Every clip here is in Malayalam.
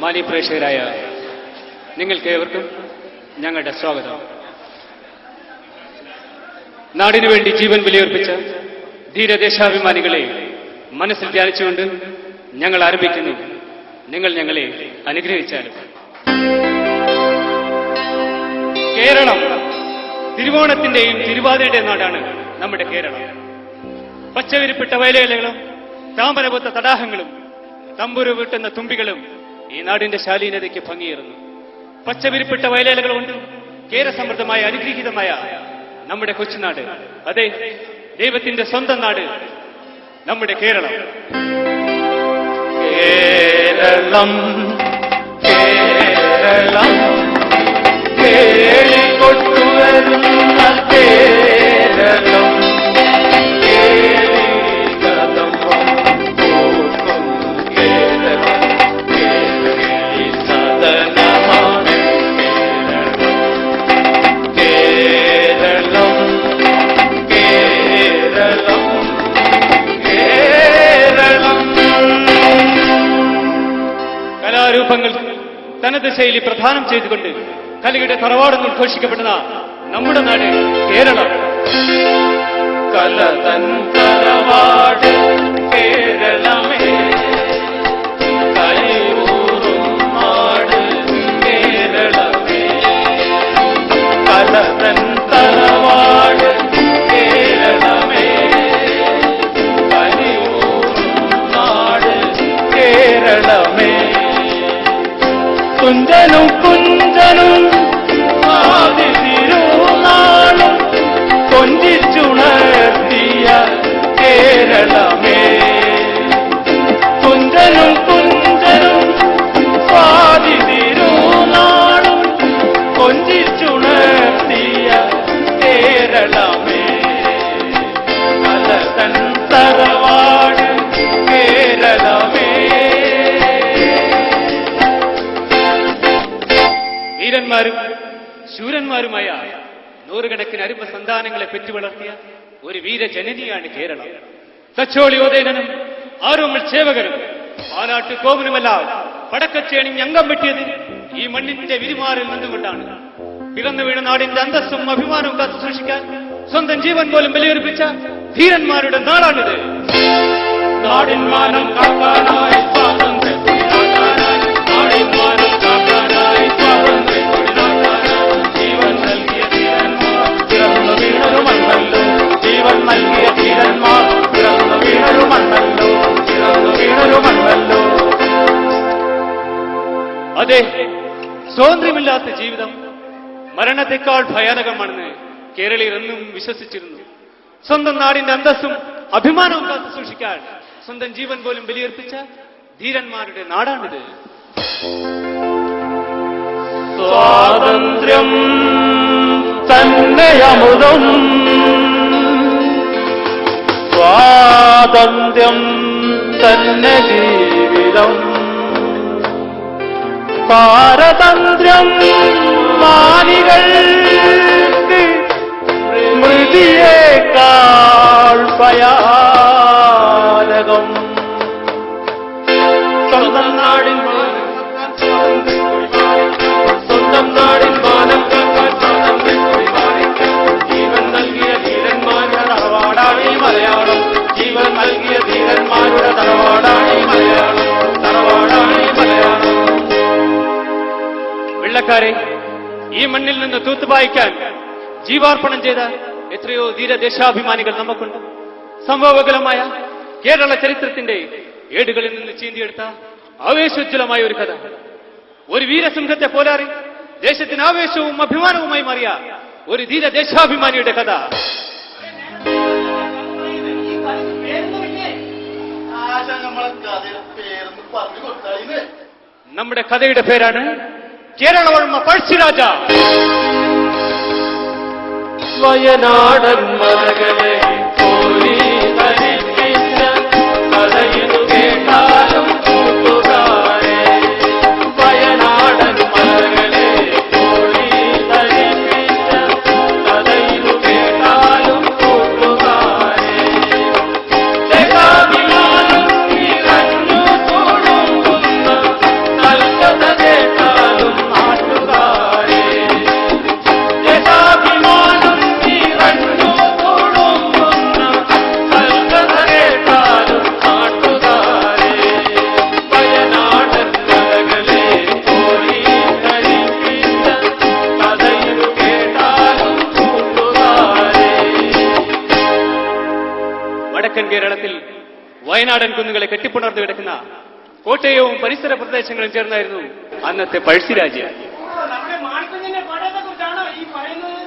മാന്യപ്രേക്ഷകരായ നിങ്ങൾക്കേവർക്കും ഞങ്ങളുടെ സ്വാഗതം. നാടിനു വേണ്ടി ജീവൻ ബലിയർപ്പിച്ച ധീരദേശാഭിമാനികളെ മനസ്സിൽ ധ്യാനിച്ചുകൊണ്ട് ഞങ്ങൾ ആരംഭിക്കുന്നു. നിങ്ങൾ ഞങ്ങളെ അനുഗ്രഹിച്ചാലും. കേരളം തിരുവോണത്തിന്റെയും തിരുവാതിരയുടെയും നാടാണ് നമ്മുടെ കേരളം. പച്ചവിരിപ്പിട്ട വയലേലകളും താമരപൊത്ത തടാകങ്ങളും തമ്പുരു വീട്ടുന്ന തുമ്പികളും ഈ നാടിന്റെ ശാലീനതയ്ക്ക് ഭംഗിയേറുന്നു. പച്ചവിരിപ്പിട്ട വയലേലകൾ കൊണ്ട് കേരസമൃദ്ധമായ അനുഗ്രഹീതമായ നമ്മുടെ കൊച്ചുനാട്, അതെ, ദൈവത്തിന്റെ സ്വന്തം നാട് നമ്മുടെ കേരളം. കേരളം കേരളം കേളികൊട്ടുവരുന്ന കേരളം കലാരൂപങ്ങൾ തനത് ശൈലി പ്രധാനം ചെയ്തുകൊണ്ട് കലയുടെ തറവാടെന്ന് ഉദ്ഘോഷിക്കപ്പെടുന്ന നമ്മുടെ നാട് കേരളം. കലതൻ തറവാട് കേരളമേ, കൈയൂറും നാട് കേരളമേ. കലതൻ തറവാട് കേരളമേ, കൈയൂറും നാട് കേരളമേ. കുഞ്ചനും കുഞ്ചനും ആദിതിരുനാളും കൊഞ്ചിച്ചുണർത്തിയ കേരളമേ. കുഞ്ചനും കുഞ്ചനും ആദിതിരുനാളും കൊഞ്ചിച്ചുണർത്തിയ കേരളമേ. കലതൻ തറവാട് കേരളമേ. വീരന്മാരും ശൂരന്മാരുമായ നൂറുകണക്കിന് അരുമ സന്താനങ്ങളെ പെറ്റുവളർത്തിയ ഒരു വീരജനനിയാണ് കേരളം. തച്ചോളിയോദയനും ആരോമൽ ചേവകരും പാലാട്ട് കോവനുമെല്ലാം പടക്കച്ചേണി അംഗം വെട്ടിയത് ഈ മണ്ണിന്റെ വിരിമാറിൽ നിന്നുകൊണ്ടാണ്. പിറന്നു വീണ നാടിന്റെ അന്തസ്സും അഭിമാനവും കാത്തു സൂക്ഷിക്കാൻ സ്വന്തം ജീവൻ പോലും ബലിയർപ്പിച്ച ധീരന്മാരുടെ നാടാണിത്. നാടിൻ മാനം കാക്കാനായി സ്വാതന്ത്ര്യം കൊടിനാട്ടാനായി, നാടിൻ മാനം കാക്കാനായി സ്വാതന്ത്ര്യം കൊടിനാട്ടാനായി ജീവൻ നൽകിയ ധീരന്മാർ പിറന്നു വീണരുമണ്ണല്ലോ. ജീവൻ നൽകിയ ധീരന്മാർ പിറന്നു വീണരുമണ്ണല്ലോ, പിറന്നു വീണരുമണ്ണല്ലോ. അതെ, സ്വാതന്ത്ര്യമില്ലാത്ത ജീവിതം മരണത്തെക്കാൾ ഭയാനകമാണെന്ന് കേരളീയർ എന്നും വിശ്വസിച്ചിരുന്നു. സ്വന്തം നാടിന്റെ അന്തസ്സും അഭിമാനവും കാത്തു സൂക്ഷിക്കാൻ സ്വന്തം ജീവൻ പോലും ബലിയർപ്പിച്ച ധീരന്മാരുടെ നാടാണിത്. സ്വാതന്ത്ര്യം തന്നെയമുദം, സ്വാതന്ത്ര്യം തന്നെ ജീവിതം. പാരതന്ത്ര്യം മാനികൾക്ക് മൃതിയേക്കാൾ ഭയാനകം. സ്വന്തം നാടിൻ മാനം സ്വന്തം നാടിൻ മാനം കാക്കാൻ സ്വാതന്ത്ര്യം കൊടിപാറിക്കാൻ ജീവൻ നൽകിയ ധീരന്മാരുടെ തറവാടാണീ മലയാളം. ജീവൻ നൽകിയ ധീരന്മാരുടെ തറവാടാണീ മലയാളം, തറവാടാണീ മലയാളം. വെള്ളക്കാരെ ഈ മണ്ണിൽ നിന്ന് തൂത്തുപായിക്കാൻ ജീവാർപ്പണം ചെയ്ത എത്രയോ ധീരദേശാഭിമാനികൾ നമുക്കുണ്ട്. സംഭവബഹുലമായ കേരള ചരിത്രത്തിന്റെ ഏടുകളിൽ നിന്ന് ചീന്തിയെടുത്ത ആവേശോജ്വലമായ ഒരു കഥ. ഒരു വീരസിംഹത്തെ പോലാറി ദേശത്തിന് ആവേശവും അഭിമാനവുമായി മാറിയ ഒരു ധീരദേശാഭിമാനിയുടെ കഥ. നമ്മുടെ കഥയുടെ പേരാണ് കേരളവർമ്മ പഴശ്ശിരാജ. വയനാടൻ മലകളെ പോലി ധരിപ്പിച്ച കഥയിതു കേട്ടാലും കൂട്ടുകാരെ. വയനാടൻ മലകളെ പോലി ധരിപ്പിച്ച കഥയിതു കേട്ടാലും കൂട്ടുകാരെ. ദേശാഭിമാനം നിറഞ്ഞു തുളുമ്പുന്ന നൽക കേരളത്തിൽ വയനാടൻ കുന്നുകളെ കെട്ടിപ്പുണർന്നു കിടക്കുന്ന കോട്ടയവും പരിസര പ്രദേശങ്ങളും ചേർന്നായിരുന്നു അന്നത്തെ പഴശ്ശിരാജ്യം. നമ്മുടെ മാണിക്കുഞ്ഞിന്റെ കോട്ടയത്തെ കുറിച്ചാണോ ഈ പറയുന്നത്?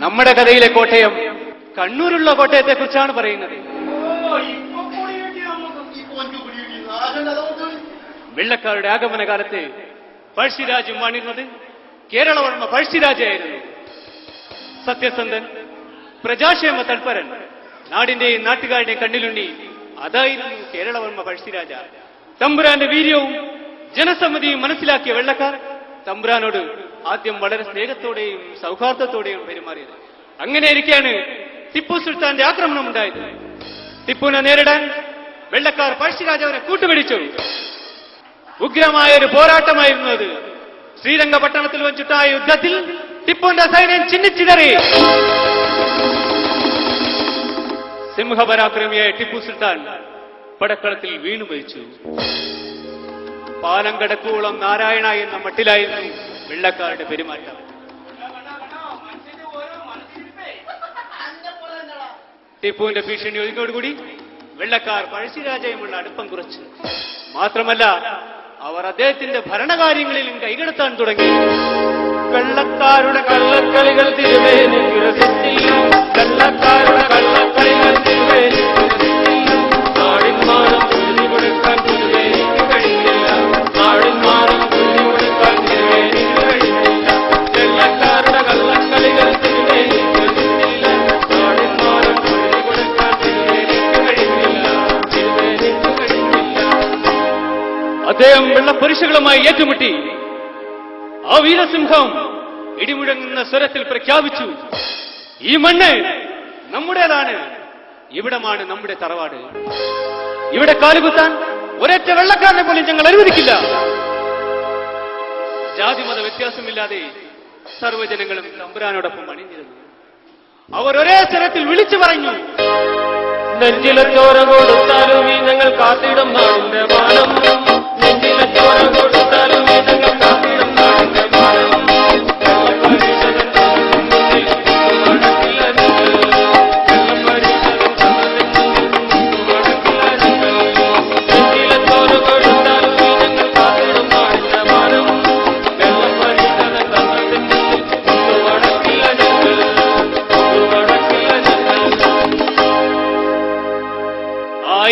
നമ്മുടെ കഥയിലെ കോട്ടയം കണ്ണൂരുള്ള കോട്ടയത്തെ കുറിച്ചാണ് പറയുന്നത്. വെള്ളക്കാരുടെ ആഗമന കാലത്ത് പഴശ്ശിരാജ്യം വാണിരുന്നത് കേരളവർമ്മ പഴശ്ശിരാജയായിരുന്നു. സത്യസന്ധൻ, പ്രജാക്ഷേമ തൽപരൻ, നാടിന്റെയും നാട്ടുകാരുടെയും കണ്ണിലുണ്ണി, അതായിരുന്നു കേരളവർമ്മ പഴശ്ശിരാജ. തമ്പുരാന്റെ വീര്യവും ജനസമ്മതിയും മനസ്സിലാക്കിയ വെള്ളക്കാർ തമ്പുരാനോട് ആദ്യം വളരെ സ്നേഹത്തോടെയും സൗഹാർദ്ദത്തോടെയും പെരുമാറിയത്. അങ്ങനെയിരിക്കെയാണ് ടിപ്പു സുൽത്താന്റെ ആക്രമണം ഉണ്ടായത്. ടിപ്പുവിനെ നേരിടാൻ വെള്ളക്കാർ പഴശ്ശിരാജാവിനെ കൂട്ടുപിടിച്ചു. ഉഗ്രമായ ഒരു പോരാട്ടമായിരുന്നു അത്. ശ്രീരംഗപട്ടണത്തിൽ വച്ചിട്ടായ യുദ്ധത്തിൽ ടിപ്പുവിന്റെ സൈന്യം ചിന്നിച്ചിതറി. സിംഹപരാക്രമിയായ ടിപ്പു സുൽത്താൻ പടക്കളത്തിൽ വീണു മരിച്ചു. പാലം കടക്കുവോളം നാരായണ എന്ന മട്ടിലായിരുന്നു വെള്ളക്കാരുടെ പെരുമാറ്റം. ടിപ്പുവിന്റെ ഭീഷണി ഒഴുകിയോടുകൂടി വെള്ളക്കാർ പഴശ്ശിരാജയുമുള്ള അടുപ്പം കുറച്ചു. മാത്രമല്ല, അവർ അദ്ദേഹത്തിന്റെ ഭരണകാര്യങ്ങളിലും കൈകടത്താൻ തുടങ്ങി. വെള്ളക്കാരുടെ കള്ളക്കളികൾ തിരുവേനി വിരസിച്ചില്ല. വെള്ളക്കാരുടെ കള്ളക്കളികൾ തിരുവേനി വിരസിച്ചില്ല. നാടിന്മാനം തുള്ളി കൊടുക്കാൻ തിരുവേനിക്ക് കഴിഞ്ഞില്ല. നാടിന്മാനം തുള്ളി കൊടുക്കാൻ തിരുവേനിക്ക് കഴിഞ്ഞില്ല. വെള്ളക്കാരുടെ കള്ളക്കളികൾ തിരുവേനി വിരസിച്ചില്ല. നാടിന്മാനം തുള്ളി കൊടുക്കാൻ തിരുവേനിക്ക് കഴിഞ്ഞില്ല. തിരുവേനിക്ക് കഴിഞ്ഞില്ല. അദ്ദേഹം വെള്ളപ്പരിശകളുമായി ഏറ്റുമുട്ടി. ആ വീരസിംഹം ഇടിമുഴങ്ങുന്ന സ്വരത്തിൽ പ്രഖ്യാപിച്ചു, ഈ മണ്ണ് നമ്മുടേതാണ്, ഇവിടമാണ് നമ്മുടെ തറവാട്. ഇവിടെ കാലുകുത്താൻ ഒരൊറ്റ വെള്ളക്കാരനെ പോലും ഞങ്ങൾ അനുവദിക്കില്ല. ജാതിമത വ്യത്യാസമില്ലാതെ സർവ്വജനങ്ങളും തമ്പുരാനോടൊപ്പം അണിഞ്ഞിരുന്നു. അവർ ഒരേ സ്വരത്തിൽ വിളിച്ചു പറഞ്ഞു, നെഞ്ചിലെ ചോര കൊടുത്താലും ഈ ഞങ്ങൾ കാത്തിടും നാടിന്റെ മാനം. നെഞ്ചിലെ ചോര കൊടുത്താലും ഈ ഞങ്ങൾ കാത്തിടും നാടിന്റെ മാനം.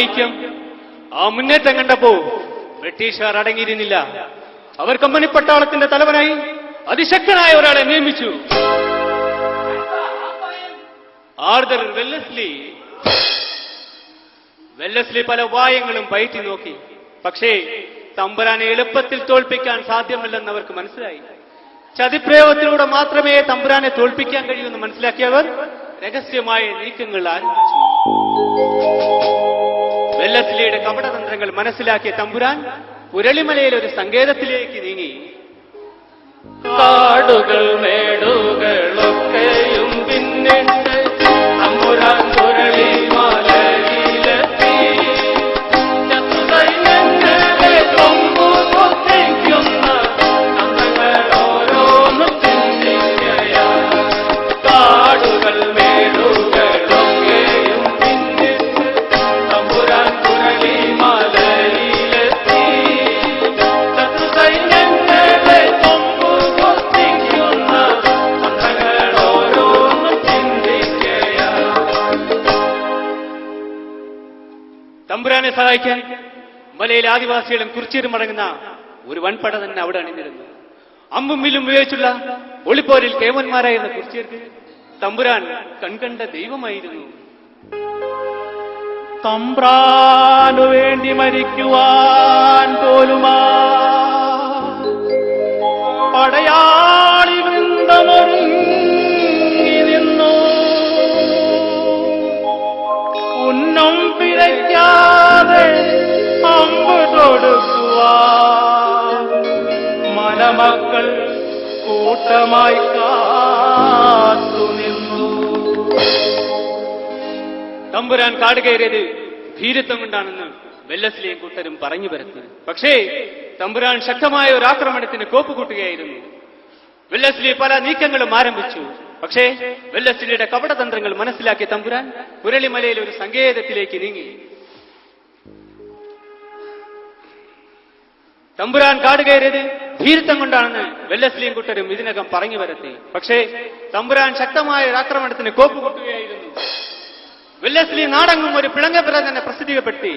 ഐക്യം, ആ മുന്നേറ്റം കണ്ടപ്പോ ബ്രിട്ടീഷുകാർ അടങ്ങിയിരുന്നില്ല. അവർ കമ്പനി പട്ടാളത്തിന്റെ തലവനായി അതിശക്തനായ ഒരാളെ നിയമിച്ചു, ആർതർ വെല്ലസ്ലി. വെല്ലസ്ലി പല ഉപായങ്ങളും പയറ്റി നോക്കി. പക്ഷേ തമ്പുരാനെ എളുപ്പത്തിൽ തോൽപ്പിക്കാൻ സാധ്യമല്ലെന്ന് അവർക്ക് മനസ്സിലായി. ചതിപ്രയോഗത്തിലൂടെ മാത്രമേ തമ്പുരാനെ തോൽപ്പിക്കാൻ കഴിയൂന്ന് മനസ്സിലാക്കിയവർ രഹസ്യമായ നീക്കങ്ങൾ ആരംഭിച്ചു. വെല്ലസ്ലിയുടെ കപടതന്ത്രങ്ങൾ മനസ്സിലാക്കിയ തമ്പുരാൻ പുരളിമലയിൽ ഒരു സങ്കേതത്തിലേക്ക് നീങ്ങി. കാടുകൾ മേടുകളൊക്കെയും പിന്നിട്ട് തമ്പുരാൻ പുരളിമലയിലെത്തി. ശത്രുസൈന്യങ്ങളെ കൊമ്പുകുത്തിക്കുന്ന തന്ത്രങ്ങൾ ഓരോന്നും ചിന്തിക്കുകയാണ്. കാടുകൾ മേടുകളൊക്കെയും പിന്നിട്ട് തമ്പുരാൻ പുരളിമലയിലെത്തി. ശത്രുസൈന്യങ്ങളെ കൊമ്പുകുത്തിക്കുന്ന തന്ത്രങ്ങൾ ഓരോന്നും ചിന്തിക്കുകയാണ്. തമ്പുരാനെ സഹായിക്കാൻ മലയിലെ ആദിവാസികളും കുറിച്ചീരും അടങ്ങുന്ന ഒരു വൻപട തന്നെ അവിടെ അണിനിരുന്നു. അമ്പും വില്ലും ഉപയോഗിച്ചുള്ള ഒളിപ്പോരിൽ കേവന്മാരായിരുന്ന കുറിച്ചീർക്ക് തമ്പുരാൻ കൺകണ്ട ദൈവമായിരുന്നു. തമ്പ്രാനു വേണ്ടി മരിക്കുവാൻ പോലുമാ പടയാളി വൃന്ദമൊരുങ്ങി നിന്നു. ഉന്നം പിഴയ്ക്കാതെ അമ്പ് തൊടുക്കുവാൻ മലമക്കൾ കൂട്ടമായി കാത്തു നിന്നു. തമ്പുരാൻ കാട് കയറിയത് ധീരത്വം കൊണ്ടാണെന്ന് വെല്ലസ്ലിയും കൂട്ടരും പറഞ്ഞു പരത്തി. പക്ഷേ തമ്പുരാൻ ശക്തമായ ഒരു ആക്രമണത്തിന് കോപ്പ് കൂട്ടുകയായിരുന്നു. വെല്ലസ്ലി പല നീക്കങ്ങളും ആരംഭിച്ചു. പക്ഷേ വെല്ലസ്ലിയുടെ കപടതന്ത്രങ്ങൾ മനസ്സിലാക്കിയ തമ്പുരാൻ പുരളിമലയിൽ ഒരു സങ്കേതത്തിലേക്ക് നീങ്ങി. തമ്പുരാൻ കാട് കയറിയത് ധീരത്വം കൊണ്ടാണെന്ന് വെല്ലസ്ലിയും കൂട്ടരും ഇതിനകം പറഞ്ഞു വരത്തി. പക്ഷേ തമ്പുരാൻ ശക്തമായ ഒരു ആക്രമണത്തിന് കോപ്പുകൂട്ടുകയായിരുന്നു. വെല്ലസ്ലി നാടങ്ങും ഒരു പിളങ്കപ്പിറ തന്നെ പ്രസിദ്ധീകപ്പെടുത്തി.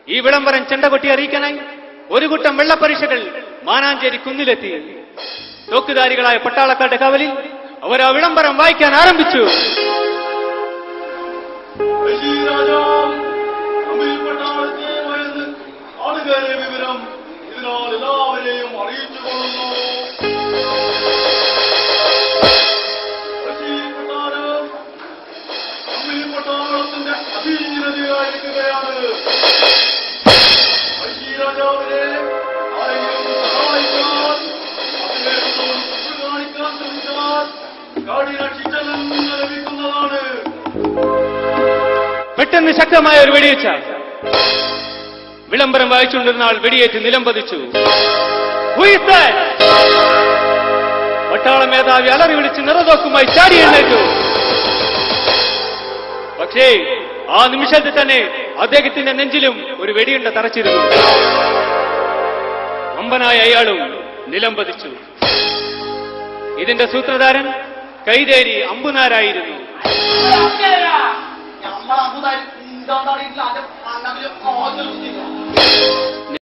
ഈ വിളംബരം ചെണ്ടകൊട്ടി അറിയിക്കാനായി ഒരു കൂട്ടം വെള്ളപ്പരീക്ഷകൾ മാനാഞ്ചേരി കുന്നിലെത്തി. തോക്കുധാരികളായ പട്ടാളക്കാരുടെ കാവലിൽ അവർ ആ വിളംബരം വായിക്കാൻ ആരംഭിച്ചു. വിവരം ഇതിനാൽ എല്ലാവരെയും അറിയിച്ചുകൊള്ളുന്നു. പട്ടാളത്തിന്റെ അധീനതയായിരിക്കുകയാണ്. രാജാവിനെ ആരെങ്കിലും സഹായിക്കാൻ കാണിക്കാൻ ശ്രമിച്ചാൽ കഠിന ശിക്ഷ ലഭിക്കുന്നതാണ്. പെട്ടെന്ന് ശക്തമായ ഒരു വെടിവെച്ച വിളംബരം വായിച്ചുകൊണ്ടിരുന്ന ആൾ വെടിയേറ്റ് നിലംപതിച്ചു. പട്ടാള മേധാവി അലറി വിളിച്ച് നിറതോക്കുമായി ചാടി എഴുന്നേറ്റു. പക്ഷേ ആ നിമിഷത്തിൽ തന്നെ അദ്ദേഹത്തിന്റെ നെഞ്ചിലും ഒരു വെടിയുണ്ട തറച്ചിരുന്നു. അമ്പനായ അയാളും നിലംപതിച്ചു. ഇതിന്റെ സൂത്രധാരൻ കൈതേരി അമ്പുനാരായിരുന്നു. നമ്മൾ